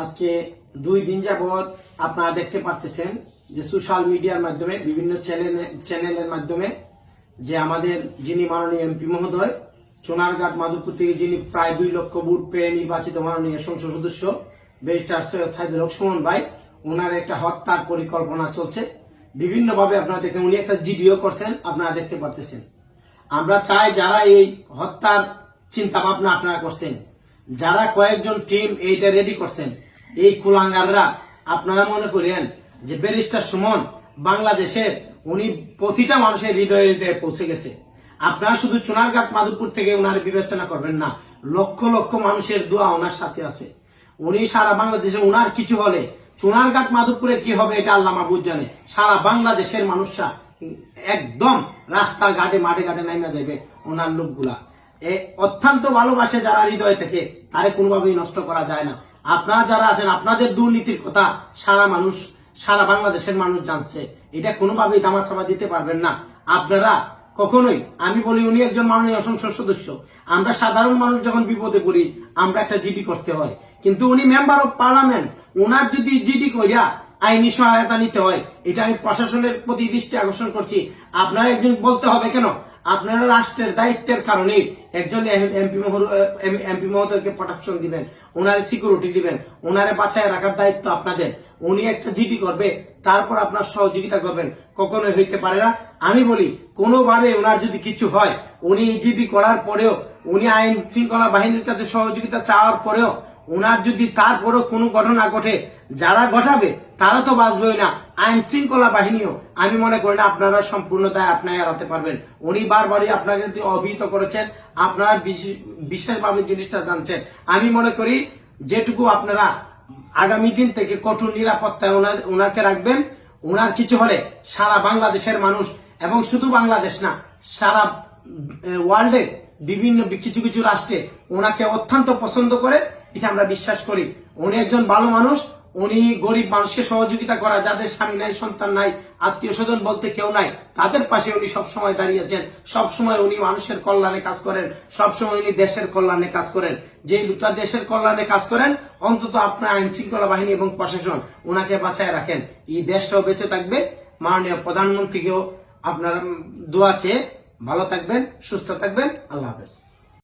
আজকে 2 দিন যাবত আপনারা দেখতে পাচ্ছেন যে সোশ্যাল মিডিয়ার মাধ্যমে বিভিন্ন চ্যানেলের মাধ্যমে যে আমাদের যিনি মাননীয় এমপি মহোদয় সোনারঘাট মাধবপুর থেকে যিনি প্রায় 2 লক্ষ ভোট পেয়ে নির্বাচিত মাননীয় সংসদ সদস্য ব্যারিস্টার সৈয়দ সাইদুল হক সুমন ভাই, ওনার একটা হত্যার পরিকল্পনা চলছে বিভিন্নভাবে। আপনারা দেখেন উনি একটা জিডিও করছেন, আপনারা দেখতে পাচ্ছেন। আমরা চাই যারা এই হত্যার চিন্তা ভাবনা আপনারা করছেন, যারা কয়েকজন টিম এইটা রেডি করছেন, এই কুলাঙ্গাররা আপনারা মনে করেন যে ব্যারিস্টার সুমন বাংলাদেশের উনি প্রতিটা মানুষের হৃদয়ে হৃদয়ে পৌঁছে গেছে। আপনারা শুধু সোনারঘাট মাধবপুর থেকে ওনার বিবেচনা করবেন না, লক্ষ লক্ষ মানুষের দোয়া ওনার সাথে আছে। উনি সারা বাংলাদেশে ওনার কিছু হলে সোনারঘাট মাধবপুরে কি হবে এটা আল্লাহ মাহবুব জানে। সারা বাংলাদেশের মানুষরা একদম রাস্তাঘাটে মাঠে ঘাটে নাইমা যাবে ওনার লোকগুলা। অত্যন্ত ভালোবাসে যারা হৃদয় থেকে, তারে কোনোভাবেই নষ্ট করা যায় না। আপনারা যারা আছেন, আপনাদের দুর্নীতির কথা সারা বাংলাদেশের মানুষ জানছে, এটা কোনোভাবেই দামাচাপা দিতে পারবেন না আপনারা কখনোই। আমি বলি উনি একজন মাননীয় সংসদ সদস্য, আমরা সাধারণ মানুষ যখন বিপদে পড়ি আমরা একটা জিডি করতে হয়, কিন্তু উনি মেম্বার অফ পার্লামেন্ট, ওনার যদি জিডি কইরা আইনি সহায়তা নিতে হয়, এটা আমি প্রশাসনের প্রতি দৃষ্টি আকর্ষণ করছি। আপনারা একজন বলতে হবে কেন, আপনারা রাষ্ট্রের দায়িত্বের কারণে একজন এমপি মহোদয়কে প্রোটেকশন দিবেন, ওনার সিকিউরিটি দিবেন, ওনারে বাঁচায় রাখার দায়িত্ব আপনাদের। উনি একটা জিডি করবে, তারপর আপনার সহযোগিতা করবেন, কখনোই হইতে পারে না। আমি বলি কোনোভাবে ওনার যদি কিছু হয়, উনি জিডি করার পরেও, উনি আইন শৃঙ্খলা বাহিনীর কাছে সহযোগিতা চাওয়ার পরেও ওনার যদি তারপরও কোনো ঘটনা ঘটে, যারা ঘটাবে তারা তো বাঁচবেই না, আইন শৃঙ্খলা বাহিনীও আমি মনে করি না আপনারা সম্পূর্ণ দায় আপনারা এড়াতে পারবেন। উনি বারবারই আপনাকে অভিহিত করেছেন, আপনারা বিশেষভাবে জিনিসটা জানছেন। আমি মনে করি যেটুকু আপনারা আগামী দিন থেকে কঠোর নিরাপত্তায় ওনাকে রাখবেন। ওনার কিছু হলে সারা বাংলাদেশের মানুষ, এবং শুধু বাংলাদেশ না, সারা ওয়ার্ল্ডে বিভিন্ন কিছু কিছু রাষ্ট্রে ওনাকে অত্যন্ত পছন্দ করে, এটা আমরা বিশ্বাস করি। উনি একজন ভালো মানুষ, উনি গরিব মানুষকে সহযোগিতা করা, যাদের স্বামী নাই, সন্তান নাই, আত্মীয় স্বজন বলতে কেউ নাই, তাদের পাশে উনি সবসময় দাঁড়িয়েছেন। সবসময় উনি মানুষের কল্যাণে কাজ করেন, সবসময় উনি দেশের কল্যাণে কাজ করেন। যে দুটা দেশের কল্যাণে কাজ করেন, অন্তত আপনার আইন শৃঙ্খলা বাহিনী এবং প্রশাসন ওনাকে বাঁচায় রাখেন, এই দেশটাও বেঁচে থাকবে। মাননীয় প্রধানমন্ত্রীকেও আপনারা দোয়া চেয়ে ভালো থাকবেন, সুস্থ থাকবেন। আল্লাহ হাফেজ।